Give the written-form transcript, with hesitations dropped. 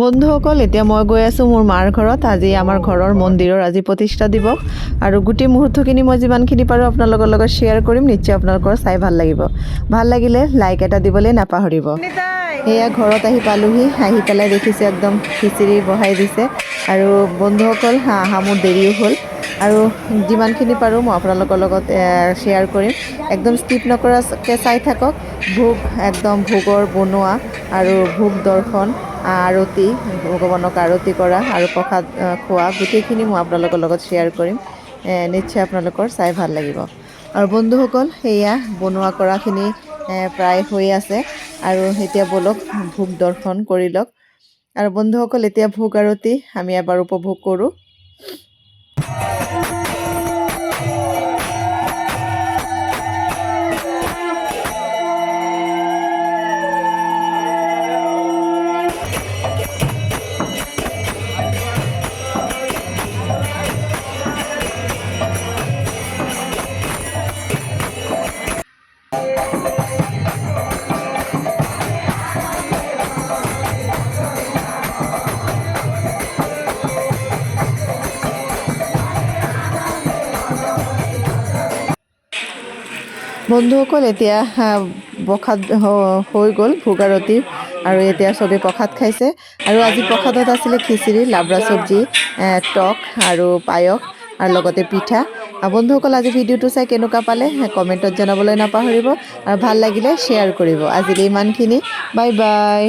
বন্ধুসকল এতিয়া মই গৈ আছোঁ মোৰ মাৰ ঘৰত। আজি আমাৰ ঘৰৰ মন্দিৰৰ আজি প্ৰতিষ্ঠা দিৱস আৰু গোটেই মুহূৰ্তখিনি মই যিমানখিনি পাৰোঁ আপোনালোকৰ লগত শ্বেয়াৰ কৰিম। নিশ্চয় আপোনালোকৰ চাই ভাল লাগিব। ভাল লাগিলে লাইক এটা দিবলৈ নাপাহৰিব। এয়া ঘৰত আহি পালোহি, আহি পেলাই দেখিছোঁ একদম খিচিৰি বহাই দিছে। আৰু বন্ধুসকল আহা মোৰ দেৰিও হ'ল আৰু যিমানখিনি পাৰোঁ মই আপোনালোকৰ লগত শ্বেয়াৰ কৰিম। একদম স্কিপ নকৰাকৈ চাই থাকক। ভোগ একদম ভোগৰ বনোৱা আৰু ভোগ দৰ্শন, আৰতি, ভগৱানক আৰতি কৰা আৰু প্ৰসাদ খোৱা গোটেইখিনি মই আপোনালোকৰ লগত শ্বেয়াৰ কৰিম। নিশ্চয় আপোনালোকৰ চাই ভাল লাগিব। আৰু বন্ধুসকল সেয়া বনোৱা কৰাখিনি প্ৰায় হৈ আছে আৰু এতিয়া বলক ভোগ দৰ্শন কৰি লওক। আৰু বন্ধুসকল এতিয়া ভোগ আৰতি আমি এবাৰ উপভোগ কৰোঁ। বন্ধুসকল এতিয়া প্ৰসাদ হৈ গ'ল ভোগ আৰতি আৰু এতিয়া চবেই প্ৰসাদ খাইছে। আৰু আজি প্ৰসাদত আছিলে খিচিৰি, লাবৰা চব্জি, টক আৰু পায়স আৰু লগতে পিঠা। বন্ধুসকল আজি ভিডিঅ'টো চাই কেনেকুৱা পালে কমেণ্টত জনাবলৈ নাপাহৰিব আৰু ভাল লাগিলে শ্বেয়াৰ কৰিব। আজিলৈ ইমানখিনি, বাই বাই।